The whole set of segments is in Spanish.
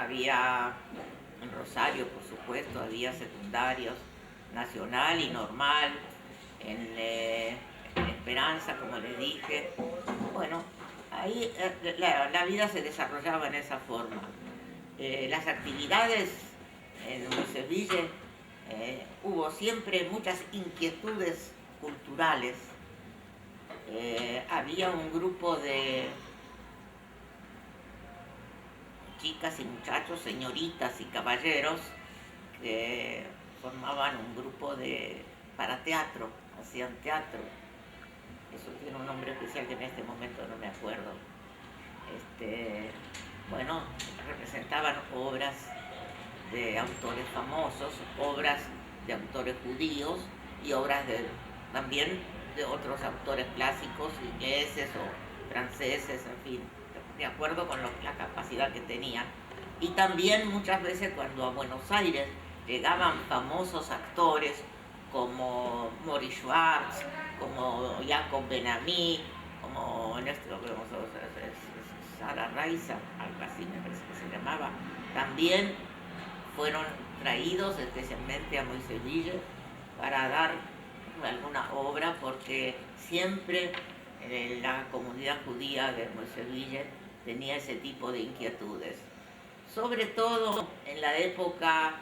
había en Rosario, por supuesto, había secundarios, nacional y normal, en Esperanza, como les dije. Bueno, ahí la vida se desarrollaba en esa forma. Las actividades en Sevilla, hubo siempre muchas inquietudes culturales. Había un grupo de chicas y muchachos, señoritas y caballeros que formaban un grupo para teatro, hacían teatro. Eso tiene un nombre especial que en este momento no me acuerdo. Bueno, representaban obras de autores famosos, obras de autores judíos y obras también de otros autores clásicos, ingleses o franceses, en fin, de acuerdo con la capacidad que tenían. Y también muchas veces cuando a Buenos Aires llegaban famosos actores como Maurice Schwartz, como Jacob Ben-Ami, como Sara Raiza, algo así me parece que se llamaba, también fueron traídos especialmente a Moiseville para dar alguna obra, porque siempre la comunidad judía de Moiseville tenía ese tipo de inquietudes, sobre todo en la época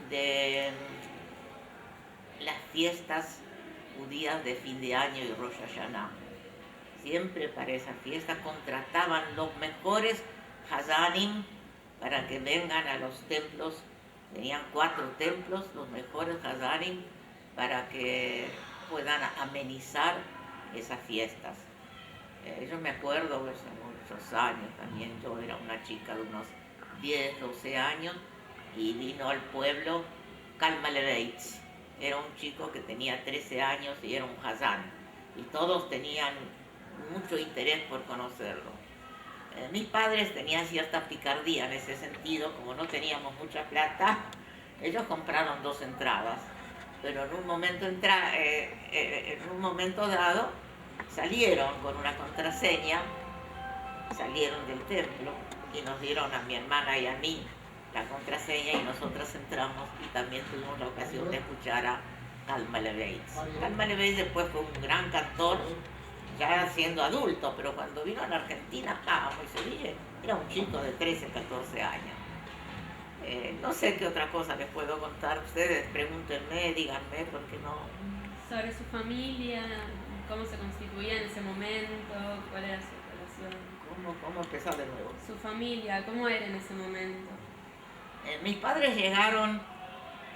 de las fiestas judías de fin de año y Rosh Hashanah. Siempre para esa fiesta contrataban los mejores hazanim para que vengan a los templos. Tenían 4 templos, los mejores hazanim, para que puedan amenizar esas fiestas. Yo me acuerdo, hace muchos años también, yo era una chica de unos 10, 12 años, y vino al pueblo Kalma Leveitz. Era un chico que tenía 13 años y era un hazán, y todos tenían mucho interés por conocerlo. Mis padres tenían cierta picardía en ese sentido, como no teníamos mucha plata, ellos compraron 2 entradas, pero en un momento dado salieron con una contraseña, salieron del templo y nos dieron a mi hermana y a mí la contraseña, y nosotras entramos y también tuvimos la ocasión de escuchar a Kalma Leveitz. Kalma Leveitz después fue un gran cantor, ya siendo adulto, pero cuando vino a la Argentina, a Moiseville, era un chico de 13, 14 años. No sé qué otra cosa les puedo contar. Ustedes pregúntenme, díganme, porque no... Sobre su familia, cómo se constituía en ese momento, cuál era su relación. ¿Cómo empezar de nuevo? Su familia, cómo era en ese momento. Mis padres llegaron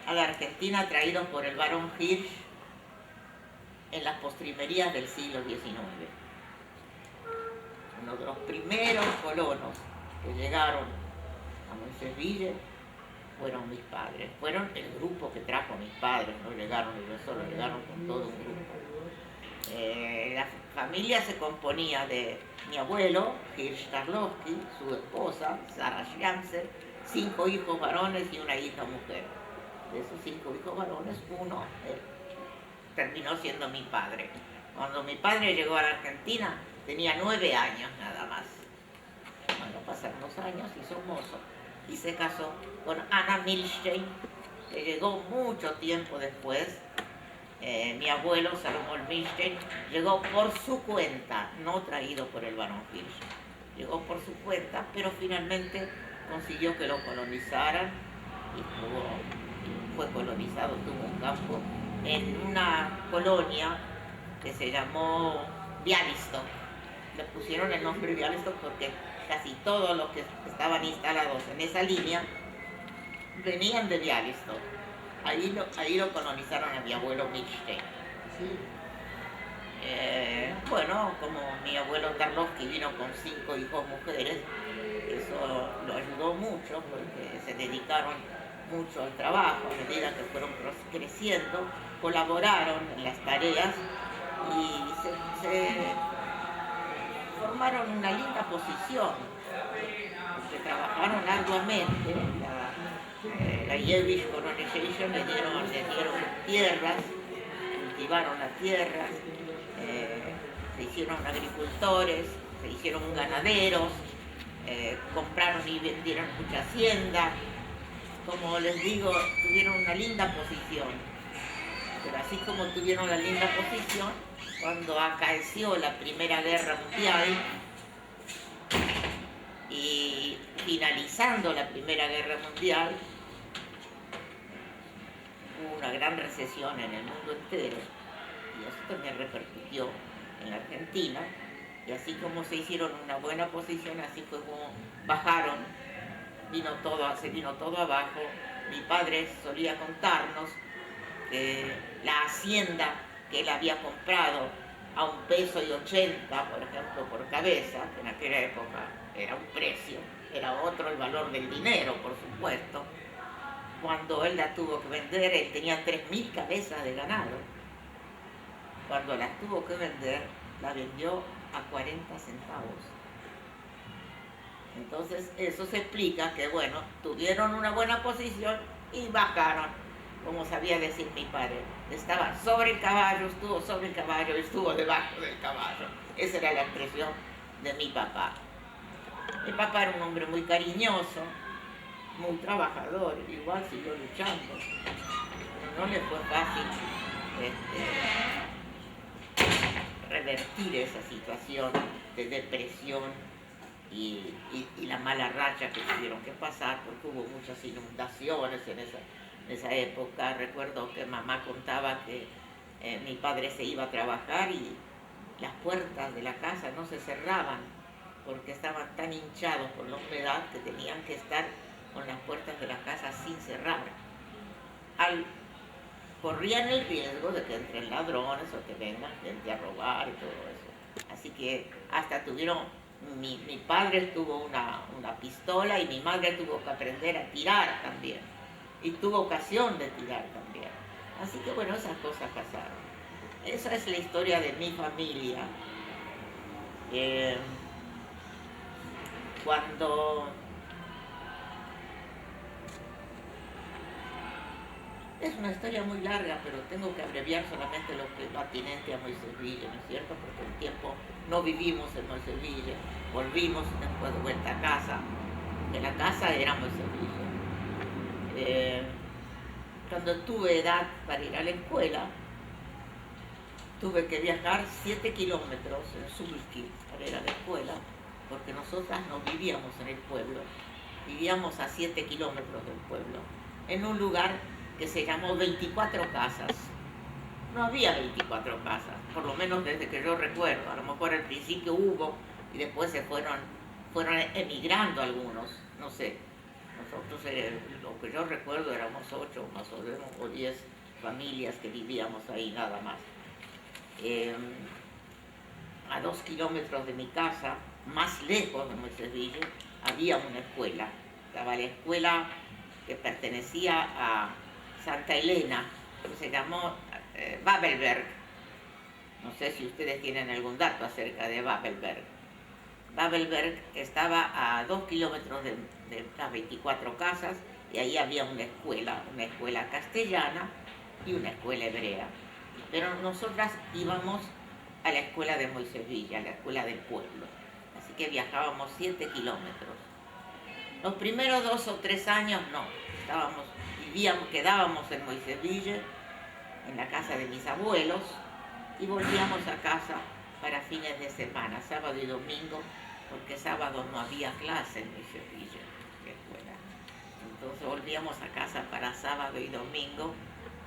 a la Argentina traídos por el barón Hirsch en las postrimerías del siglo XIX. Uno de los primeros colonos que llegaron a Moiseville fueron mis padres. Fueron el grupo que trajo a mis padres, no llegaron ellos solos, llegaron con todo un grupo. La familia se componía de mi abuelo, Hirsch Karlovsky, su esposa, Sara Schamser, 5 hijos varones y una hija mujer. De esos 5 hijos varones, uno terminó siendo mi padre. Cuando mi padre llegó a la Argentina, tenía 9 años nada más. Bueno, pasaron los años, hizo mozo y se casó con Anna Milstein, que llegó mucho tiempo después. Mi abuelo, Salomón Milstein, llegó por su cuenta, no traído por el barón Hirsch. Llegó por su cuenta, pero finalmente consiguió que lo colonizaran y fue colonizado, tuvo un campo en una colonia que se llamó Bialystok. Le pusieron el nombre Bialystok porque casi todos los que estaban instalados en esa línea venían de Bialystok. Ahí lo colonizaron a mi abuelo Milstein. Bueno, como mi abuelo Karlovsky vino con 5 hijos mujeres, eso lo ayudó mucho porque se dedicaron mucho al trabajo. A medida que fueron creciendo, colaboraron en las tareas y se formaron una linda posición, porque trabajaron arduamente. La Yiddish Colonization le dieron tierras, cultivaron las tierras, se hicieron agricultores, se hicieron ganaderos, compraron y vendieron mucha hacienda. Como les digo, tuvieron una linda posición. Pero así como tuvieron la linda posición, cuando acaeció la Primera Guerra Mundial y finalizando la Primera Guerra Mundial, hubo una gran recesión en el mundo entero y eso también repercutió en Argentina. Y así como se hicieron una buena posición, así fue como bajaron, se vino todo abajo. Mi padre solía contarnos que la hacienda que él había comprado a $1.80, por ejemplo, por cabeza, que en aquella época era un precio, era otro el valor del dinero, por supuesto. Cuando él la tuvo que vender, él tenía 3.000 cabezas de ganado. Cuando las tuvo que vender, la vendió a 40 centavos. Entonces eso se explica que, bueno, tuvieron una buena posición y bajaron, como sabía decir mi padre. Estaba sobre el caballo, estuvo sobre el caballo y estuvo debajo del caballo. Esa era la expresión de mi papá. Mi papá era un hombre muy cariñoso, muy trabajador, igual siguió luchando. Pero no le fue fácil revertir esa situación de depresión y la mala racha que tuvieron que pasar, porque hubo muchas inundaciones en esa época. Recuerdo que mamá contaba que mi padre se iba a trabajar y las puertas de la casa no se cerraban porque estaban tan hinchados por la humedad que tenían que estar con las puertas de la casa sin cerrar. Corrían el riesgo de que entren ladrones o que vengan gente a robar y todo eso. Así que hasta tuvieron, mi padre tuvo una pistola y mi madre tuvo que aprender a tirar también. Y tuvo ocasión de tirar también. Así que bueno, esas cosas pasaron. Esa es la historia de mi familia. Cuando... Es una historia muy larga, pero tengo que abreviar solamente lo que es atinente a Moisés Villa, ¿no es cierto? Porque un tiempo no vivimos en Moisés Villa, volvimos después de vuelta a casa, que la casa era Moisés Villa. Cuando tuve edad para ir a la escuela, tuve que viajar 7 kilómetros en Zulki para ir a la escuela, porque nosotras no vivíamos en el pueblo, vivíamos a 7 kilómetros del pueblo, en un lugar que se llamó 24 Casas. No había 24 casas, por lo menos desde que yo recuerdo. A lo mejor al principio hubo y después se fueron emigrando algunos, no sé. Nosotros, lo que yo recuerdo, éramos 8 más o menos, o 10 familias que vivíamos ahí nada más. A 2 kilómetros de mi casa, más lejos de Moisés Villa, había una escuela. Estaba la escuela que pertenecía a Santa Elena, que se llamó Babelberg. No sé si ustedes tienen algún dato acerca de Babelberg. Babelberg estaba a 2 kilómetros de las 24 casas y ahí había una escuela castellana y una escuela hebrea. Pero nosotras íbamos a la escuela de Moisés Villa, a la escuela del pueblo. Así que viajábamos 7 kilómetros. Los primeros 2 o 3 años no, quedábamos en Moisés Villa, en la casa de mis abuelos, y volvíamos a casa para fines de semana, sábado y domingo, porque sábado no había clase en Moisés Villa, que escuela. Entonces volvíamos a casa para sábado y domingo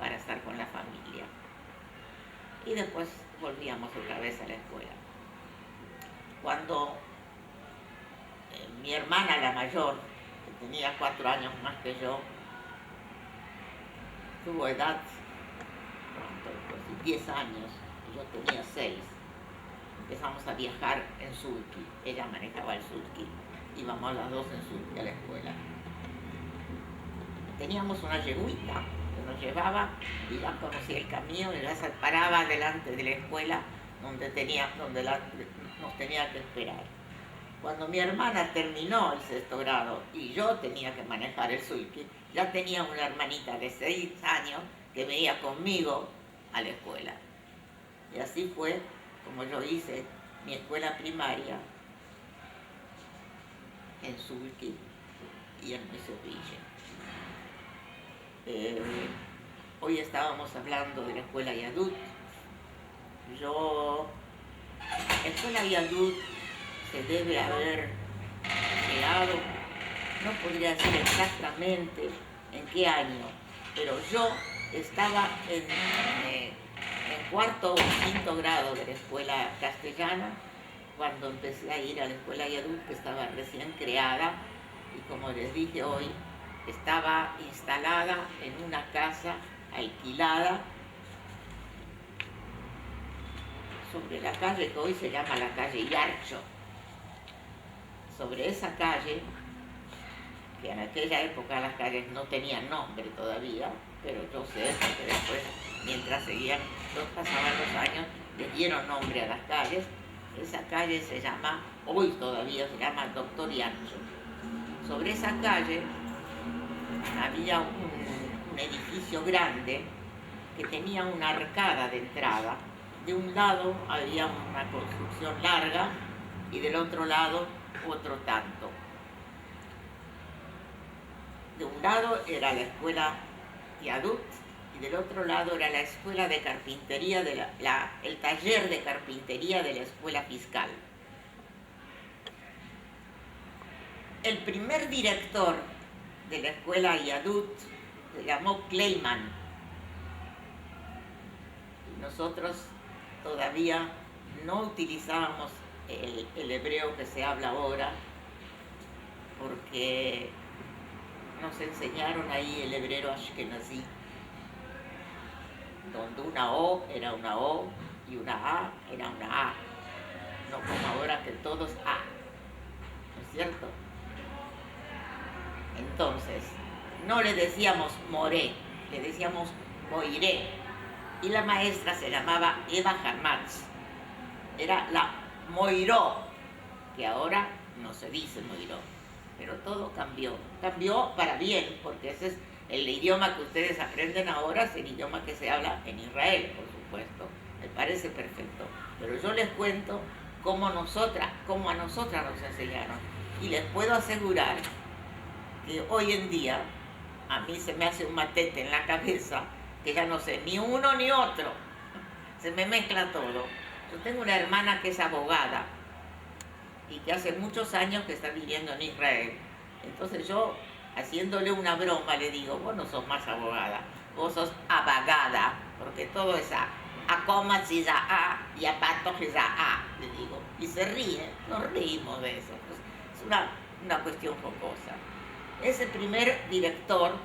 para estar con la familia. Y después volvíamos otra vez a la escuela. Cuando mi hermana, la mayor, que tenía 4 años más que yo, tuvo edad, 10 años, y yo tenía 6. Empezamos a viajar en Zulki. Ella manejaba el Zulki. Íbamos las dos en Zulki a la escuela. Teníamos una yeguita que nos llevaba y ya conocía el camino y ya se paraba delante de la escuela donde nos tenía que esperar. Cuando mi hermana terminó el 6º grado y yo tenía que manejar el Zulki, ya tenía una hermanita de 6 años que venía conmigo a la escuela. Y así fue como yo hice mi escuela primaria en Sulki y en Meseville. Hoy estábamos hablando de la escuela Yadut. La escuela Yadut se debe haber creado, no podría decir exactamente en qué año, pero yo estaba en cuarto o quinto grado de la escuela castellana cuando empecé a ir a la escuela Yadut, que estaba recién creada, y como les dije hoy, estaba instalada en una casa alquilada sobre la calle que hoy se llama la calle Yarcho. Sobre esa calle, que en aquella época las calles no tenían nombre todavía, pero yo sé que después, mientras pasaban los años, les dieron nombre a las calles. Esa calle se llama, hoy todavía se llama Doctor Yarcho. Sobre esa calle había un edificio grande que tenía una arcada de entrada. De un lado había una construcción larga y del otro lado otro tanto. De un lado era la escuela Yadut y del otro lado era la escuela de carpintería, el taller de carpintería de la escuela fiscal. El primer director de la escuela Yadut se llamó Kleiman. Nosotros todavía no utilizábamos el hebreo que se habla ahora, porque nos enseñaron ahí el hebreo ashkenazí, donde una O era una O y una A era una A, no como ahora que todo es A, ¿no es cierto? Entonces, no le decíamos moré, le decíamos moiré, y la maestra se llamaba Eva Harmatz, era la Moiró, que ahora no se dice Moiró, pero todo cambió para bien, porque ese es el idioma que ustedes aprenden ahora, es el idioma que se habla en Israel, por supuesto, me parece perfecto, pero yo les cuento cómo a nosotras nos enseñaron, y les puedo asegurar que hoy en día a mí se me hace un matete en la cabeza que ya no sé ni uno ni otro, se me mezcla todo. Yo tengo una hermana que es abogada y que hace muchos años que está viviendo en Israel. Entonces yo, haciéndole una broma, le digo, vos no sos más abogada, vos sos abagada, porque todo es A. A comas es A y a patos es A, le digo. Y se ríe, nos reímos de eso. Pues es una cuestión jocosa. Ese primer director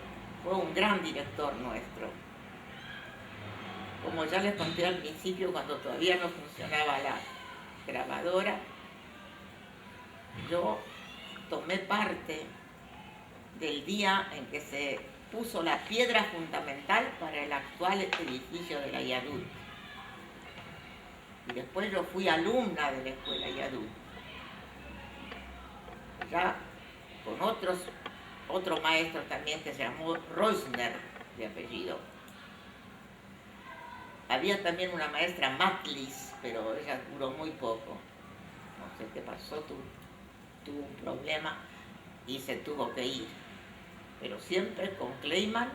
fue un gran director nuestro. Como ya les conté al principio, cuando todavía no funcionaba la grabadora, yo tomé parte del día en que se puso la piedra fundamental para el actual edificio de la Yadut. Y después yo fui alumna de la escuela Yadut, ya con otro maestro también que se llamó Reusner, de apellido. Había también una maestra Matlis, pero ella duró muy poco. No sé qué pasó, tuvo un problema y se tuvo que ir. Pero siempre con Kleiman,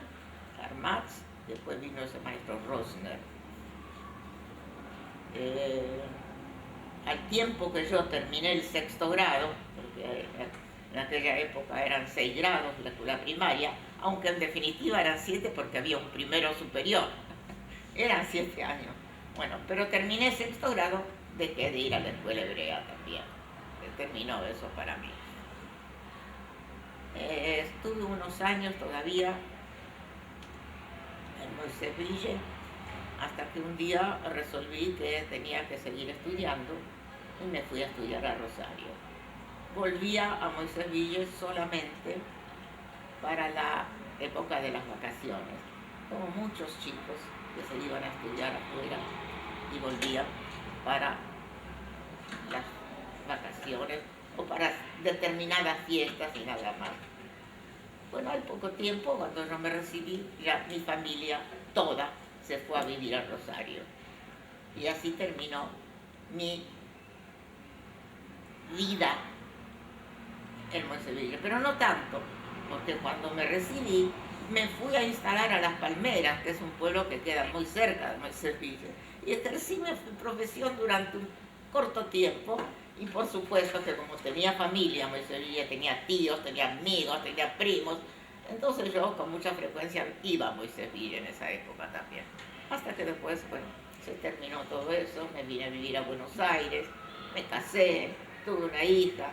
Harmatz, después vino ese maestro Rosner. Al tiempo que yo terminé el sexto grado, porque en aquella época eran 6 grados la primaria, aunque en definitiva eran 7 porque había un primero superior. Eran 7 años. Bueno, pero terminé sexto grado, dejé de ir a la escuela hebrea también. Terminó eso para mí. Estuve unos años todavía en Meseville, hasta que un día resolví que tenía que seguir estudiando y me fui a estudiar a Rosario. Volvía a Meseville solamente para la época de las vacaciones, como muchos chicos que se iban a estudiar afuera y volvían para las vacaciones o para determinadas fiestas y nada más. Bueno, al poco tiempo, cuando yo me recibí, ya mi familia toda se fue a vivir a Rosario. Y así terminó mi vida en Moiseville, pero no tanto, porque cuando me recibí me fui a instalar a Las Palmeras, que es un pueblo que queda muy cerca de Moiseville, y ejercí mi profesión durante un corto tiempo, y por supuesto que como tenía familia en Moiseville, tenía tíos, tenía amigos, tenía primos, entonces yo con mucha frecuencia iba a Moiseville en esa época también, hasta que después, bueno, se terminó todo eso, me vine a vivir a Buenos Aires, me casé, tuve una hija,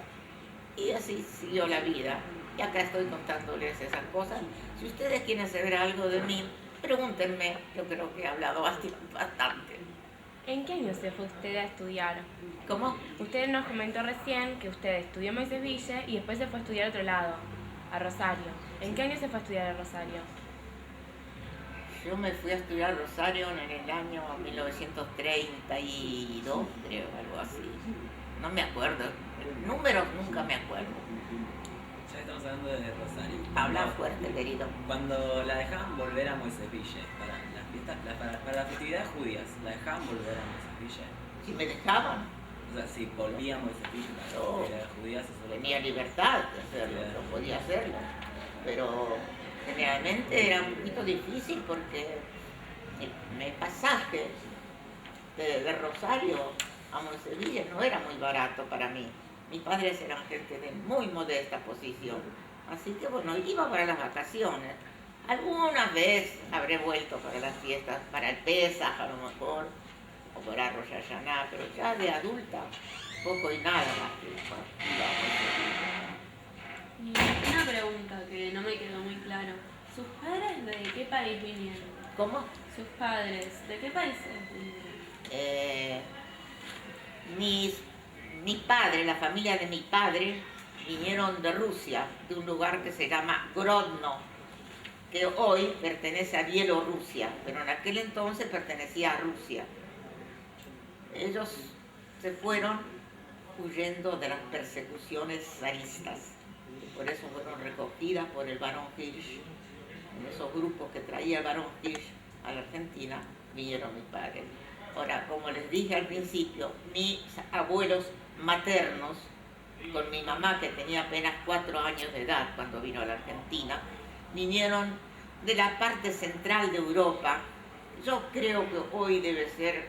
y así siguió la vida. Y acá estoy contándoles esas cosas. Si ustedes quieren saber algo de mí, pregúntenme. Yo creo que he hablado bastante. ¿En qué año se fue usted a estudiar? ¿Cómo? Usted nos comentó recién que usted estudió en Moiseville y después se fue a estudiar a otro lado, a Rosario. ¿En qué año se fue a estudiar a Rosario? Yo me fui a estudiar a Rosario en el año 1932, creo, algo así. No me acuerdo. Números nunca me acuerdo. Ya estamos hablando de Rosario. Habla fuerte, querido. Cuando la dejaban volver a Moiseville para las fiestas, para las festividades judías, ¿la dejaban volver a Moiseville? Si me dejaban, O sea, si volvía a Moiseville para las No. festividades judías, eso lo tenía libertad de hacerlo, yo podía hacerlo. Pero generalmente era un poquito difícil porque el pasaje de Rosario a Moiseville no era muy barato para mí. Mis padres eran gente de muy modesta posición, así que bueno, iba para las vacaciones. Alguna vez habré vuelto para las fiestas, para el Pesaj a lo mejor, o para Rosh Hashanah, pero ya de adulta, poco y nada más que iba a Moiseville. Y una pregunta que no me quedó muy claro. ¿Sus padres de qué país vinieron? ¿Cómo? ¿Sus padres de qué países vinieron? Mi padre, la familia de mi padre, vinieron de Rusia, de un lugar que se llama Grodno, que hoy pertenece a Bielorrusia, pero en aquel entonces pertenecía a Rusia. Ellos se fueron huyendo de las persecuciones zaristas, y por eso fueron recogidas por el barón Hirsch. En esos grupos que traía el barón Hirsch a la Argentina, vinieron mis padres. Ahora, como les dije al principio, mis abuelos maternos, con mi mamá que tenía apenas 4 años de edad cuando vino a la Argentina, vinieron de la parte central de Europa. Yo creo que hoy debe ser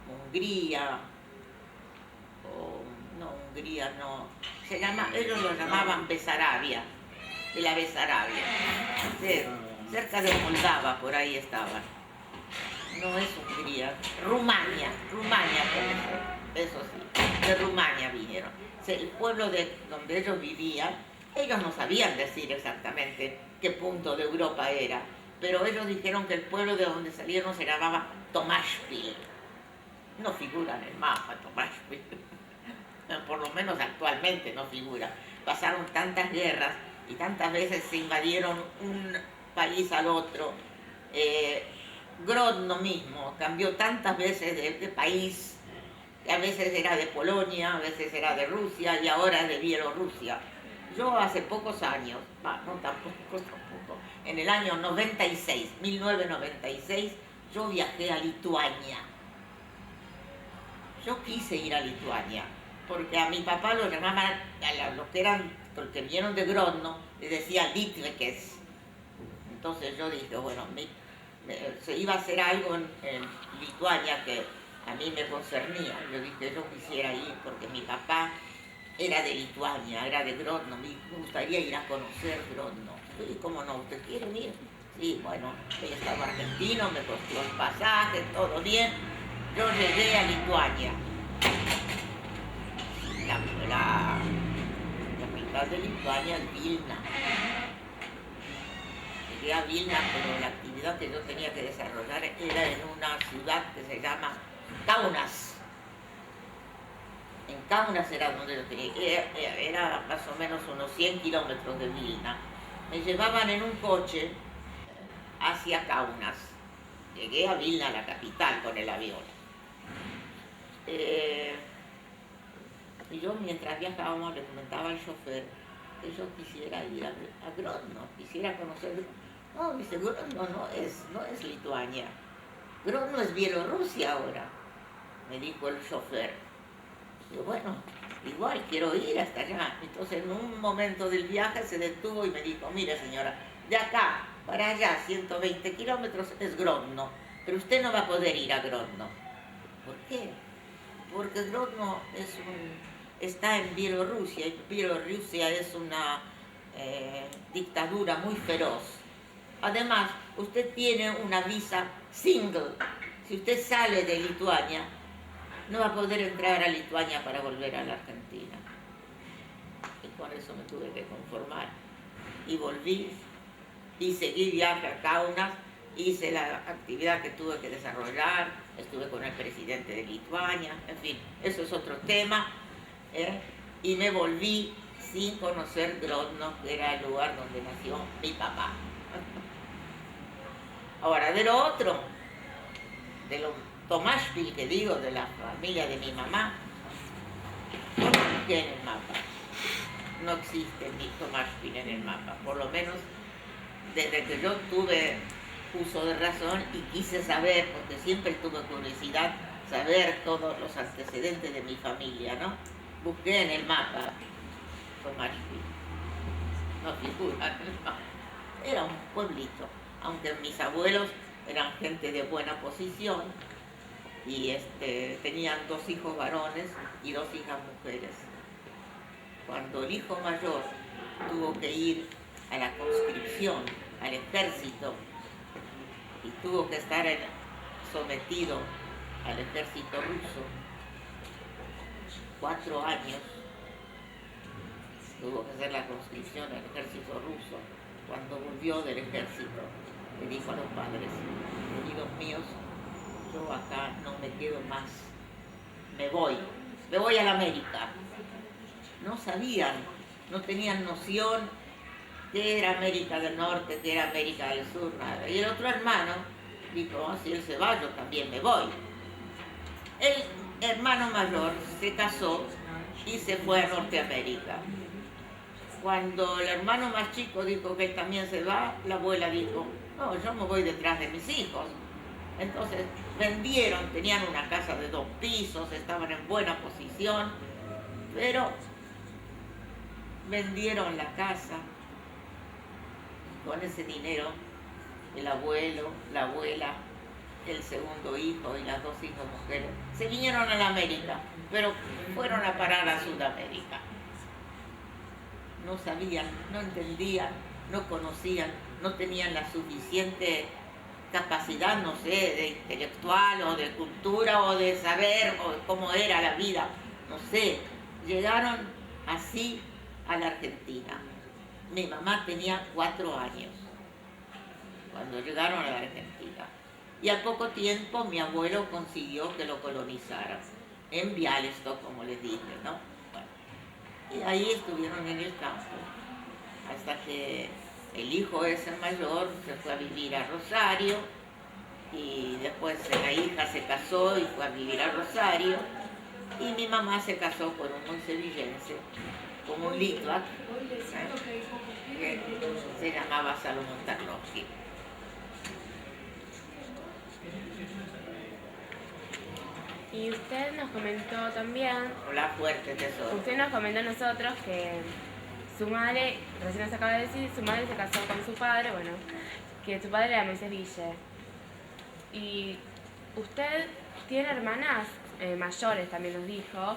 Hungría, ellos lo llamaban Besarabia, de la Besarabia, cerca de Moldava, por ahí estaban. No es Hungría, Rumania puede ser, eso sí, de Rumania vinieron. El pueblo donde ellos vivían, ellos no sabían decir exactamente qué punto de Europa era, pero ellos dijeron que el pueblo de donde salieron se llamaba Tomášpil. No figura en el mapa Tomášpil, por lo menos actualmente no figura. Pasaron tantas guerras y tantas veces se invadieron un país al otro. Grodno mismo cambió tantas veces de país, que a veces era de Polonia, a veces era de Rusia y ahora es de Bielorrusia. Yo hace pocos años, tampoco, en el año 1996, yo viajé a Lituania. Yo quise ir a Lituania, porque a mi papá lo llamaban, a los que eran, porque vinieron de Grodno, les decía Litvekes. Entonces yo dije, bueno, se iba a hacer algo en Lituania que a mí me concernía. Yo dije, yo quisiera ir porque mi papá era de Lituania, era de Grodno, me gustaría ir a conocer Grodno. Y ¿cómo no? ¿Usted quiere ir? Sí, bueno, yo estaba argentino, me costó el pasaje, todo bien. Yo llegué a Lituania. La capital de Lituania es Vilna. Llegué a Vilna, pero la actividad que yo tenía que desarrollar era en una ciudad que se llama Kaunas. En Kaunas era donde yo tenía que ir, era más o menos unos 100 kilómetros de Vilna. Me llevaban en un coche hacia Kaunas. Llegué a Vilna, la capital, con el avión. Y yo mientras viajábamos le comentaba al chofer que yo quisiera ir a Grodno, quisiera conocer. No, dice, Grodno no es Lituania. Grodno es Bielorrusia ahora, me dijo el chofer. Digo, bueno, igual quiero ir hasta allá. Entonces en un momento del viaje se detuvo y me dijo, mire señora, de acá para allá, 120 kilómetros, es Grodno, pero usted no va a poder ir a Grodno. ¿Por qué? Porque Grodno está en Bielorrusia, y Bielorrusia es una dictadura muy feroz. Además, usted tiene una visa single. Si usted sale de Lituania, no va a poder entrar a Lituania para volver a la Argentina. Y con eso me tuve que conformar. Y volví y seguí viaje a Kaunas, hice la actividad que tuve que desarrollar, estuve con el presidente de Lituania, en fin, eso es otro tema. Y me volví sin conocer Grodno, que era el lugar donde nació mi papá. Ahora, de lo otro, de lo Tomášpil que digo, de la familia de mi mamá, no lo busqué en el mapa. No existe ni Tomášpil en el mapa, por lo menos desde que yo tuve uso de razón y quise saber, porque siempre tuve curiosidad, saber todos los antecedentes de mi familia, ¿no? Busqué en el mapa Tomášpil. No figura en el mapa. Era un pueblito, aunque mis abuelos eran gente de buena posición y tenían 2 hijos varones y 2 hijas mujeres. Cuando el hijo mayor tuvo que ir a la conscripción, al ejército, y tuvo que estar sometido al ejército ruso, 4 años, tuvo que hacer la conscripción al ejército ruso. Cuando volvió del ejército, le dijo a los padres, queridos míos, yo acá no me quedo más, me voy a la América. No sabían, no tenían noción qué era América del Norte, qué era América del Sur, nada. Y el otro hermano dijo, si él se va, yo también me voy. El hermano mayor se casó y se fue a Norteamérica. Cuando el hermano más chico dijo que él también se va, la abuela dijo, no, yo me voy detrás de mis hijos. Entonces vendieron, tenían una casa de 2 pisos, estaban en buena posición, pero vendieron la casa. Con ese dinero, el abuelo, la abuela, el segundo hijo y las 2 hijas mujeres se vinieron a la América, pero fueron a parar a Sudamérica. No sabían, no entendían, no conocían, no tenían la suficiente capacidad, no sé, de intelectual o de cultura o de saber o cómo era la vida, no sé. Llegaron así a la Argentina. Mi mamá tenía 4 años cuando llegaron a la Argentina. Y al poco tiempo mi abuelo consiguió que lo colonizaran en Bialystok, como les dije, ¿no? Bueno, y ahí estuvieron en el campo hasta que el hijo ese mayor se fue a vivir a Rosario y después la hija se casó y fue a vivir a Rosario y mi mamá se casó con un monsevillense, con un litvak, que se llamaba Salomón Tarnowski. Y usted nos comentó también, Hola, fuerte tesoro. usted nos comentó a nosotros que su madre, recién nos acaba de decir, su madre se casó con su padre, bueno, que su padre era Moisés Ville. Y usted tiene hermanas mayores, también nos dijo,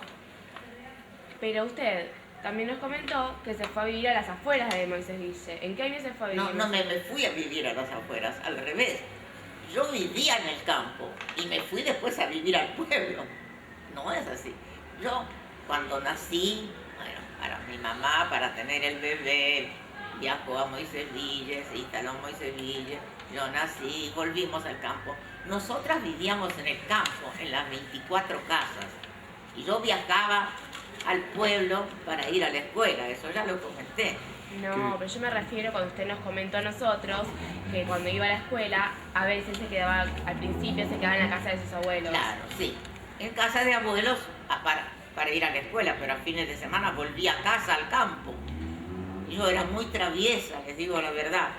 pero usted también nos comentó que se fue a vivir a las afueras de Moisés Ville. ¿En qué año se fue a vivir? No me fui a vivir a las afueras, al revés. Yo vivía en el campo y me fui después a vivir al pueblo. No es así. Yo, cuando nací, bueno, para mi mamá, para tener el bebé, viajó a Moisés Ville, se instaló en Moisés Ville, yo nací, volvimos al campo. Nosotras vivíamos en el campo, en las 24 casas, y yo viajaba al pueblo para ir a la escuela, eso ya lo comenté. No, pero yo me refiero cuando usted nos comentó a nosotros que cuando iba a la escuela, a veces se quedaba, al principio se quedaba en la casa de sus abuelos. Claro, sí. En casa de abuelos para ir a la escuela, pero a fines de semana volví a casa, al campo. Yo era muy traviesa, les digo la verdad.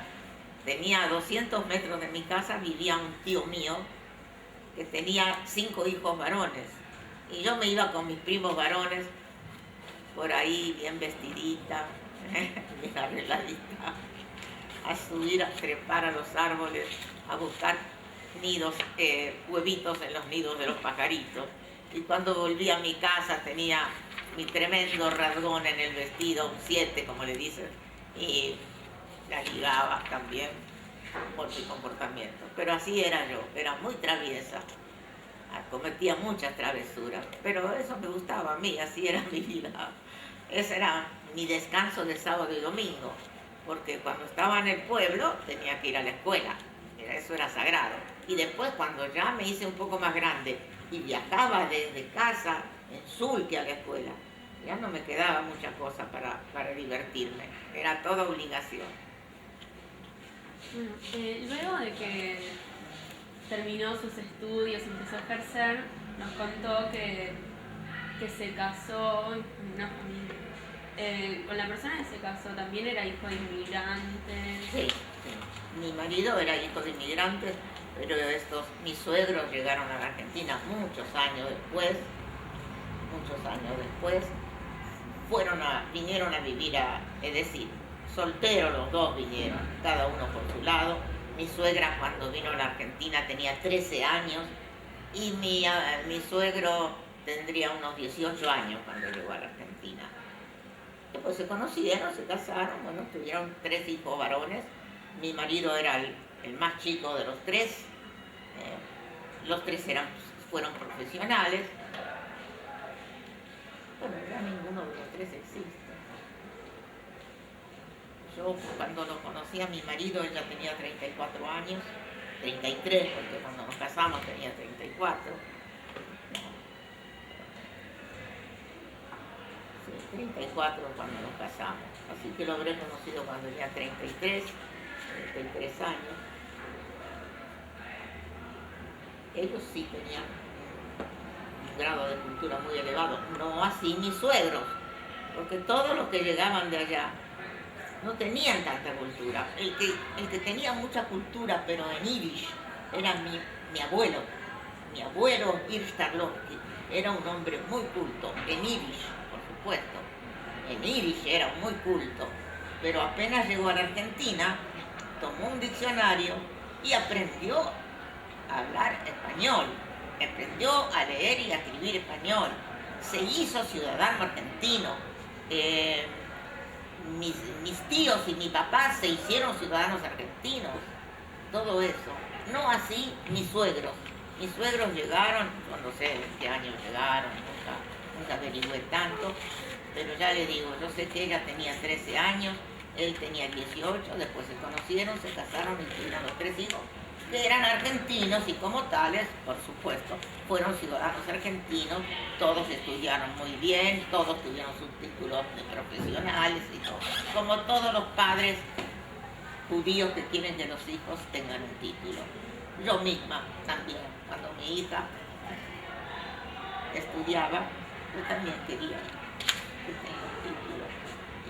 Tenía a 200 metros de mi casa, vivía un tío mío que tenía 5 hijos varones. Y yo me iba con mis primos varones por ahí bien vestidita, bien arregladita, a subir, a trepar a los árboles, a buscar nidos, huevitos en los nidos de los pajaritos. Y cuando volví a mi casa tenía mi tremendo rasgón en el vestido, un 7 como le dicen, y la ligaba también por mi comportamiento. Pero así era yo, era muy traviesa, cometía muchas travesuras, pero eso me gustaba a mí, así era mi vida. Ese era mi descanso de sábado y domingo, porque cuando estaba en el pueblo tenía que ir a la escuela, eso era sagrado. Y después cuando ya me hice un poco más grande y viajaba desde casa en Sulque a la escuela, ya no me quedaba mucha cosa para divertirme, era toda obligación. Bueno, luego de que terminó sus estudios y empezó a ejercer, nos contó que se casó en una familia. Con la persona que se casó también era hijo de inmigrantes. Sí, sí. Mi marido era hijo de inmigrantes, pero mis suegros llegaron a la Argentina muchos años después, vinieron a vivir es decir, solteros los dos vinieron, cada uno por su lado. Mi suegra cuando vino a la Argentina tenía 13 años y mi suegro tendría unos 18 años cuando llegó a la Argentina. Después se conocieron, se casaron, bueno, tuvieron 3 hijos varones. Mi marido era el más chico de los 3. Los 3 fueron profesionales. Bueno, ya ninguno de los 3 existe. Yo cuando lo conocí a mi marido, ella tenía 34 años, 33, porque cuando nos casamos tenía 34. Sí, 34 cuando nos casamos. Así que lo habré conocido cuando tenía 33 años. Ellos sí tenían un grado de cultura muy elevado, no así mis suegros, porque todos los que llegaban de allá no tenían tanta cultura. El que tenía mucha cultura, pero en Yiddish, era mi abuelo. Mi abuelo Irstadlovsky era un hombre muy culto, en Yiddish, por supuesto. En Yiddish era muy culto, pero apenas llegó a la Argentina, tomó un diccionario y aprendió a hablar español, aprendió a leer y a escribir español, se hizo ciudadano argentino. Mis tíos y mi papá se hicieron ciudadanos argentinos, todo eso. No así mis suegros. Mis suegros llegaron, no sé, 20 años llegaron, nunca averigüé tanto, pero ya le digo, yo sé que ella tenía 13 años, él tenía 18, después se conocieron, se casaron y tuvieron los 3 hijos, que eran argentinos y como tales, por supuesto, fueron ciudadanos argentinos, todos estudiaron muy bien, todos tuvieron sus títulos de profesionales y todo, como todos los padres judíos que quieren que los hijos tengan un título. Yo misma también, cuando mi hija estudiaba, yo también quería que tenga un título.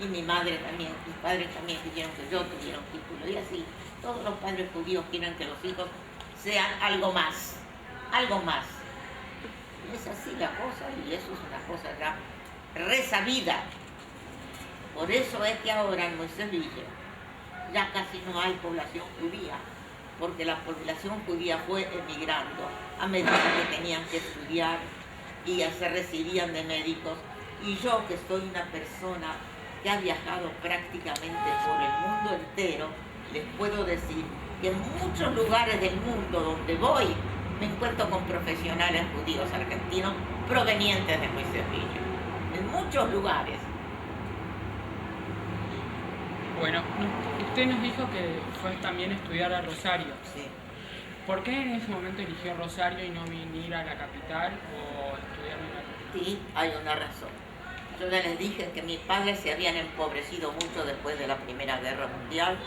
Y mi madre también, mis padres también quisieron que yo tuviera un título. Y así, todos los padres judíos quieren que los hijos sean algo más, algo más. Y es así la cosa, y eso es una cosa ya resabida. Por eso es que ahora en Moisés Villa ya casi no hay población judía, porque la población judía fue emigrando a medida que tenían que estudiar y se recibían de médicos. Y yo, que soy una persona que ha viajado prácticamente por el mundo entero, les puedo decir que en muchos lugares del mundo donde voy me encuentro con profesionales judíos argentinos provenientes de Moisés Villa. En muchos lugares. Bueno, usted nos dijo que fue también a estudiar a Rosario. Sí. ¿Por qué en ese momento eligió Rosario y no venir a la capital o estudiar en la capital? Sí, hay una razón. Yo ya les dije que mis padres se habían empobrecido mucho después de la Primera Guerra Mundial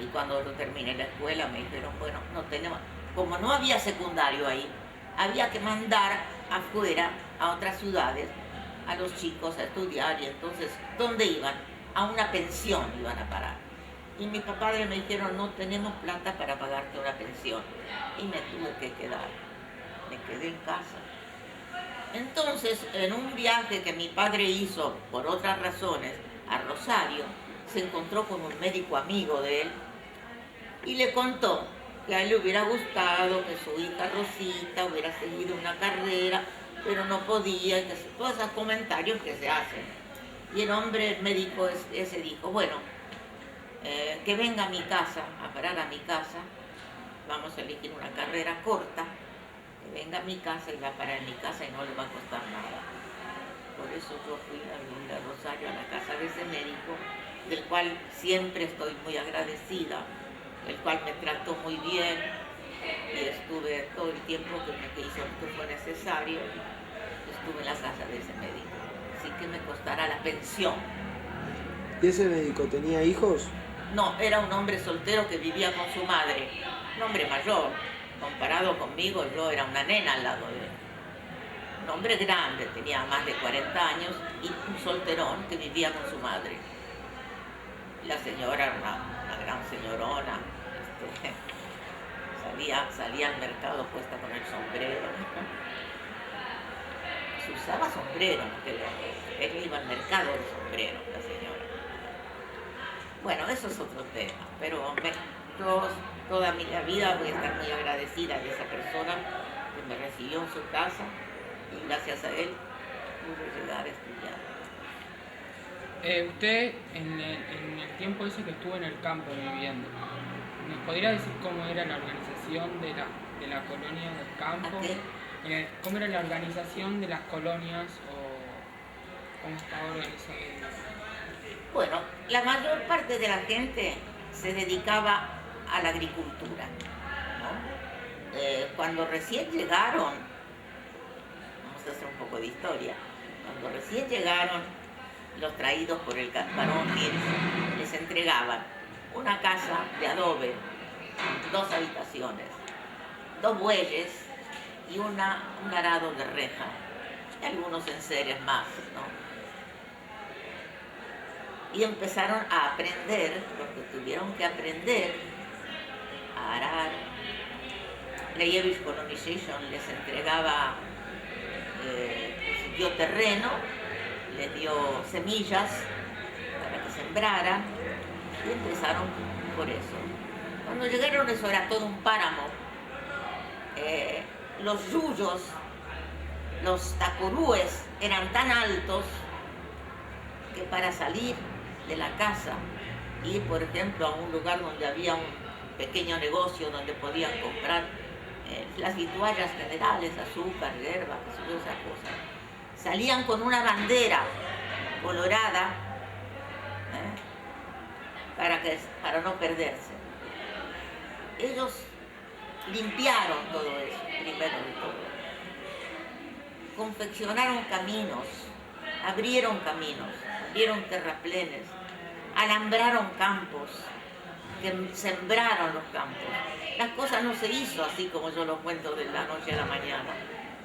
y cuando yo terminé la escuela me dijeron, bueno, no tenemos, como no había secundario ahí, había que mandar afuera a otras ciudades a los chicos a estudiar y entonces, ¿dónde iban? A una pensión iban a parar. Y mis padres me dijeron, no tenemos plata para pagarte una pensión. Y me tuve que quedar. Me quedé en casa. Entonces, en un viaje que mi padre hizo por otras razones a Rosario, se encontró con un médico amigo de él y le contó que a él le hubiera gustado que su hija Rosita hubiera seguido una carrera, pero no podía, que todos esos comentarios que se hacen. Y el hombre, el médico ese dijo, bueno, que venga a mi casa, a parar a mi casa, vamos a elegir una carrera corta, que venga a mi casa y va a parar en mi casa y no le va a costar nada. Por eso yo fui a vivir a Rosario, a la casa de ese médico, del cual siempre estoy muy agradecida, el cual me trató muy bien y estuve todo el tiempo que hizo lo que fue necesario, estuve en la casa de ese médico. Así que me costará la pensión. ¿Y ese médico tenía hijos? No, era un hombre soltero que vivía con su madre, un hombre mayor. Comparado conmigo, yo era una nena al lado de él. Un hombre grande, tenía más de 40 años y un solterón que vivía con su madre. La señora era una gran señorona, salía al mercado puesta con el sombrero. Se usaba sombrero, él iba al mercado de sombrero, la señora. Bueno, eso es otro tema, pero toda mi vida voy a estar muy agradecida de esa persona que me recibió en su casa y gracias a él pude llegar a estudiar. Usted, en el tiempo ese que estuvo en el campo viviendo, ¿nos podría decir cómo era la organización de la colonia del campo? ¿A qué? ¿Cómo era la organización de las colonias o cómo estaba organizado? Bueno, la mayor parte de la gente se dedicaba a la agricultura, ¿no? Cuando recién llegaron, vamos a hacer un poco de historia, cuando recién llegaron los traídos por el barón Hirsch, les entregaban una casa de adobe, 2 habitaciones, 2 bueyes y un arado de reja, y algunos enseres más, ¿no? Y empezaron a aprender lo que tuvieron que aprender a arar. La Yiddish Colonization les entregaba, les dio terreno, les dio semillas para que sembraran y empezaron por eso. Cuando llegaron eso era todo un páramo. Los yuyos, los tacorúes eran tan altos que para salir de la casa, ir por ejemplo a un lugar donde había un pequeño negocio donde podían comprar las vituallas generales, azúcar, hierba, qué sé yo, esas cosas, salían con una bandera colorada para no perderse. Ellos limpiaron todo eso, primero de todo. Confeccionaron caminos, abrieron terraplenes, alambraron campos, sembraron los campos. Las cosas no se hizo así como yo lo cuento de la noche a la mañana.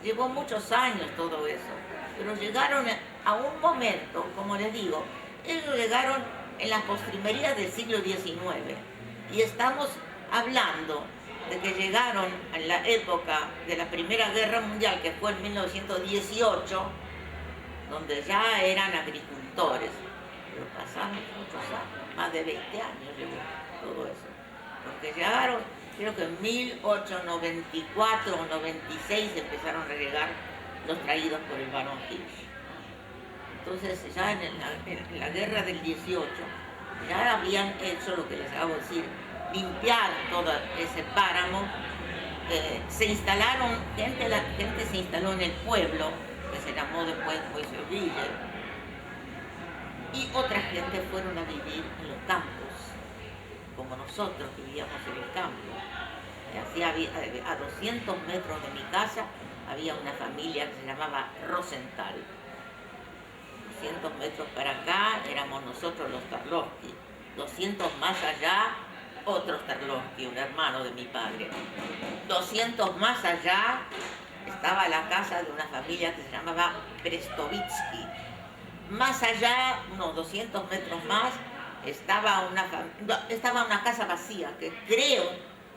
Llevó muchos años todo eso, pero llegaron a un momento, como les digo, ellos llegaron en las postrimerías del siglo XIX y estamos hablando de que llegaron en la época de la Primera Guerra Mundial, que fue en 1918, donde ya eran agricultores, pero pasaron muchos años, más de 20 años llevó todo eso, porque llegaron, creo que en 1894 o 96 empezaron a llegar los traídos por el barón Hirsch. Entonces ya en la guerra del 18 ya habían hecho lo que les acabo de decir, limpiar todo ese páramo, se instalaron, la gente se instaló en el pueblo, que se llamó después Moiseville, y otra gente fueron a vivir en los campos, como nosotros vivíamos en el campo. A 200 metros de mi casa había una familia que se llamaba Rosenthal. 200 metros para acá éramos nosotros los Tarlovsky, 200 más allá otros Tarlovsky, un hermano de mi padre. 200 más allá estaba la casa de una familia que se llamaba Brestovitsky. Más allá, unos 200 metros más, estaba una casa vacía, que creo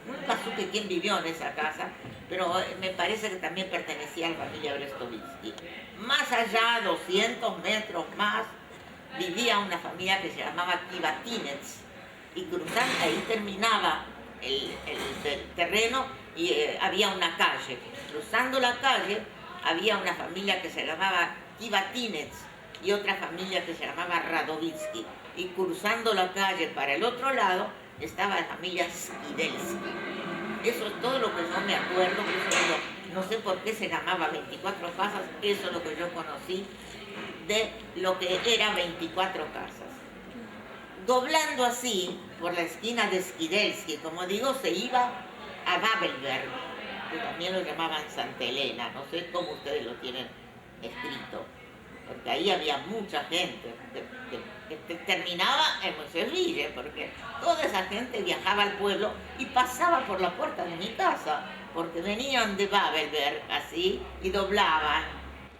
Nunca supe quién vivió en esa casa, pero me parece que también pertenecía a la familia Brestovitsky. Más allá, 200 metros más, vivía una familia que se llamaba Kivatinets, y cruzando, ahí terminaba el terreno y había una calle. Cruzando la calle había una familia que se llamaba Kivatinets y otra familia que se llamaba Radovitsky. Y cruzando la calle para el otro lado estaba la familia Skidelsky. Eso es todo lo que yo me acuerdo, no sé por qué se llamaba 24 casas, eso es lo que yo conocí de lo que era 24 casas. Doblando así, por la esquina de Skidelsky, como digo, se iba a Babelberg, que también lo llamaban Santa Elena, no sé cómo ustedes lo tienen escrito, porque ahí había mucha gente que terminaba en Moisés, porque toda esa gente viajaba al pueblo y pasaba por la puerta de mi casa, porque venían de Babelberg así y doblaban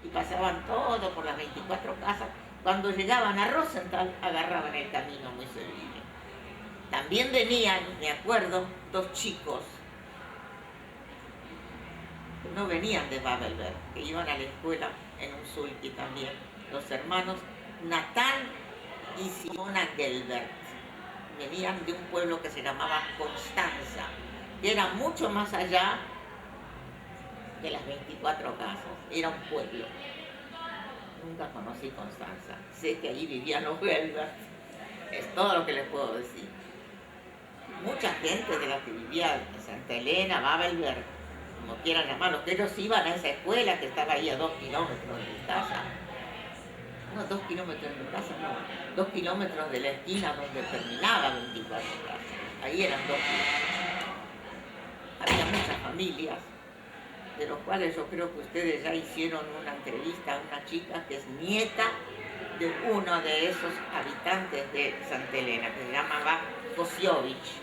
y pasaban todo por las 24 casas. Cuando llegaban a Rosenthal agarraban el camino muy sencillo. También venían, me acuerdo, 2 chicos que no venían de Babelberg, que iban a la escuela en un sulky también, los hermanos Natán y Simona Gelbert. Venían de un pueblo que se llamaba Constanza, que era mucho más allá de las 24 casas, era un pueblo. Nunca conocí Constanza, sé que allí vivían los Gelbert, es todo lo que les puedo decir. Mucha gente de la que vivía en Santa Elena, Babelberg, como quieran llamarlo, que ellos iban a esa escuela que estaba ahí a 2 kilómetros de mi casa. No, 2 kilómetros de mi casa, no. 2 kilómetros de la esquina donde terminaba 24 casas. Ahí eran 2 kilómetros. Había muchas familias, de los cuales yo creo que ustedes ya hicieron una entrevista a una chica que es nieta de uno de esos habitantes de Santa Elena, que se llamaba Kosiovich.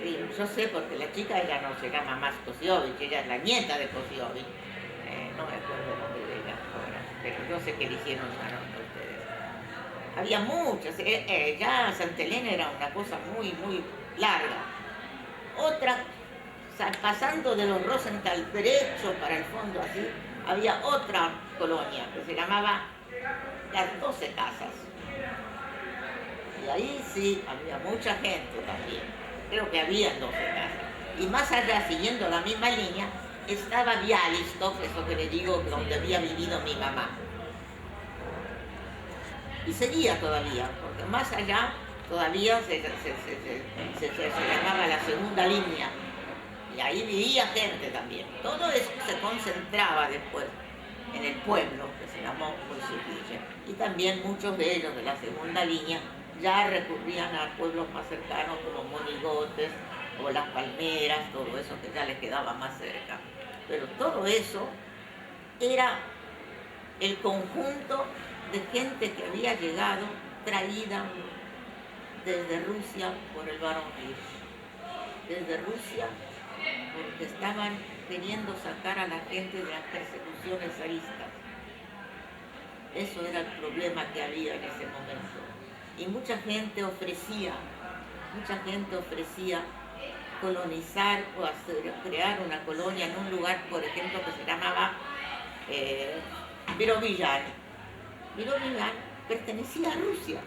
Y yo sé porque la chica ella no se llama más Kosiovich, ella es la nieta de Kosiovich. No me acuerdo el nombre de ella ahora, pero yo sé que le hicieron la nota a ustedes. Había muchas, ya Santa Elena era una cosa muy, muy larga. Otra, pasando de los Rosenthal derecho para el fondo así, había otra colonia que se llamaba las 12 casas. Y ahí sí había mucha gente también. Creo que había 12 casas. Y más allá, siguiendo la misma línea, estaba Bialystok, eso que le digo, donde había vivido mi mamá. Y seguía todavía, porque más allá todavía se llamaba la segunda línea. Y ahí vivía gente también. Todo eso se concentraba después en el pueblo, que se llamó Moisés. Y también muchos de ellos de la segunda línea ya recurrían a pueblos más cercanos como Monigotes o Las Palmeras, todo eso que ya les quedaba más cerca. Pero todo eso era el conjunto de gente que había llegado traída desde Rusia por el barón Hirsch. Desde Rusia porque estaban queriendo sacar a la gente de las persecuciones zaristas. Eso era el problema que había en ese momento. Y mucha gente ofrecía colonizar o crear una colonia en un lugar, por ejemplo, que se llamaba Birobillar. Birobillar pertenecía a Rusia.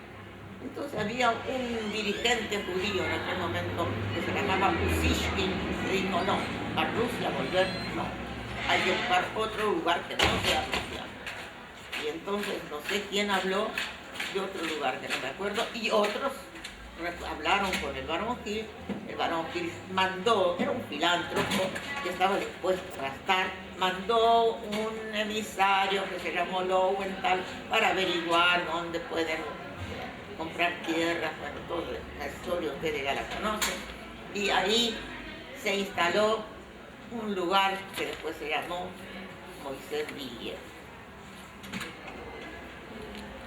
Entonces había un dirigente judío en aquel momento que se llamaba Usishkin, que dijo, no, a Rusia volver, no. Hay que buscar otro lugar que no sea Rusia. Y entonces no sé quién habló de otro lugar que no me acuerdo, y otros hablaron con el barón Hirsch. El barón Hirsch mandó, era un filántropo que estaba dispuesto a gastar, mandó un emisario que se llamó Lowenthal para averiguar dónde pueden comprar tierras, bueno, toda la historia ustedes ya la conocen, y ahí se instaló un lugar que después se llamó Moisés Villiers.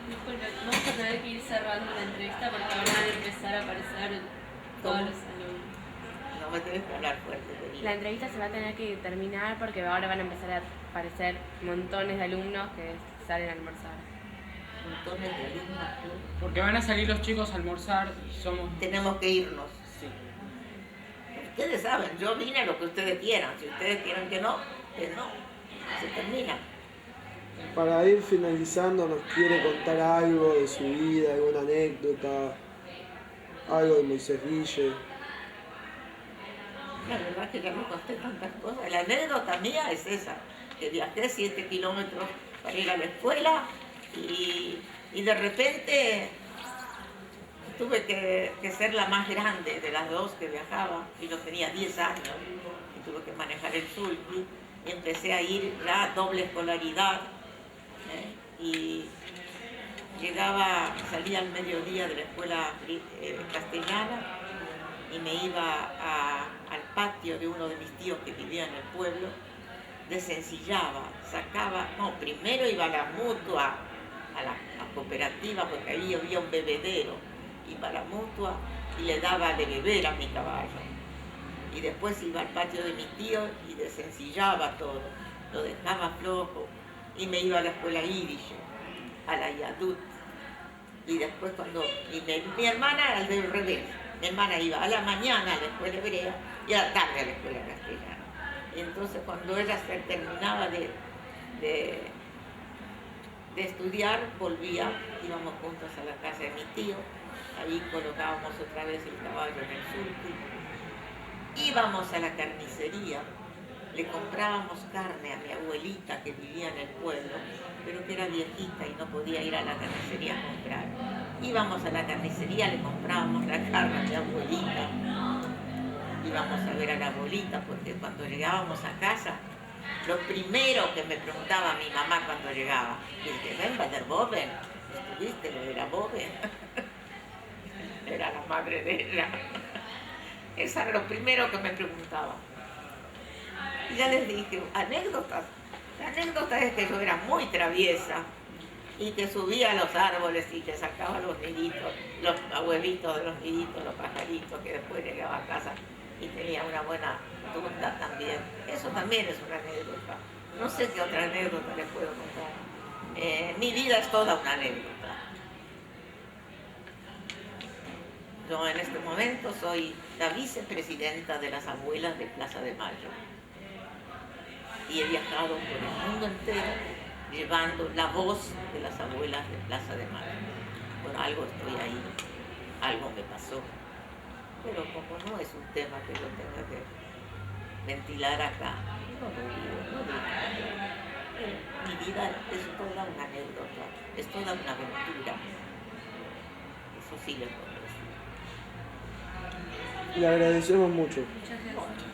Disculpe, vamos a tener que ir cerrando la entrevista porque ahora van a empezar a aparecer todos ¿Cómo? los alumnos. No me tenés que hablar fuerte, te digo. La entrevista se va a tener que terminar porque ahora van a empezar a aparecer montones de alumnos que salen a almorzar. Montones de alumnos. Porque van a salir los chicos a almorzar y somos... Tenemos que irnos. Sí. Ustedes saben, yo vine a lo que ustedes quieran. Si ustedes quieren que no, pues no. Se termina. Para ir finalizando, ¿nos quiere contar algo de su vida, alguna anécdota, algo de Moisés Ville? La verdad es que ya no conté tantas cosas. La anécdota mía es esa, que viajé 7 kilómetros para ir a la escuela y de repente tuve que ser la más grande de las dos que viajaba y yo tenía 10 años y tuve que manejar el sulky y empecé a ir ya doble escolaridad y salía al mediodía de la escuela castellana y me iba al patio de uno de mis tíos que vivía en el pueblo, desencillaba, primero iba a la mutua, a la cooperativa, porque ahí había un bebedero, iba a la mutua y le daba de beber a mi caballo. Y después iba al patio de mi tío y desencillaba todo, lo dejaba flojo y me iba a la escuela Yiddish, a la Yadut. Y después mi hermana era del revés. Mi hermana iba a la mañana a la escuela hebrea y a la tarde a la escuela castellana. Y entonces cuando ella se terminaba de estudiar, íbamos juntos a la casa de mi tío, ahí colocábamos otra vez el caballo en el sulky, íbamos a la carnicería, le comprábamos carne a mi abuelita que vivía en el pueblo, pero que era viejita y no podía ir a la carnicería a comprar. Íbamos a la carnicería, le comprábamos la carne a mi abuelita, íbamos a ver a la abuelita, porque cuando llegábamos a casa, lo primero que me preguntaba mi mamá cuando llegaba, dije, ven, va der Boben, ¿estuviste lo de la Boben? Era la madre de ella. Eso era lo primero que me preguntaba. Y ya les dije, anécdotas. La anécdota es que yo era muy traviesa y que subía a los árboles y que sacaba los niditos, los huevitos de los niditos, los pajaritos, que después llegaba a casa y tenía una buena tunda también. Eso también es una anécdota. No sé qué otra anécdota les puedo contar. Mi vida es toda una anécdota. Yo en este momento soy la vicepresidenta de las abuelas de Plaza de Mayo. Y he viajado por el mundo entero llevando la voz de las abuelas de Plaza de Mayo. Por algo estoy ahí, algo me pasó. Pero como no es un tema que yo tenga que ventilar acá, no lo digo. Mi vida es toda una anécdota, es toda una aventura. Eso sí le puedo decir. Le agradecemos mucho. Muchas gracias.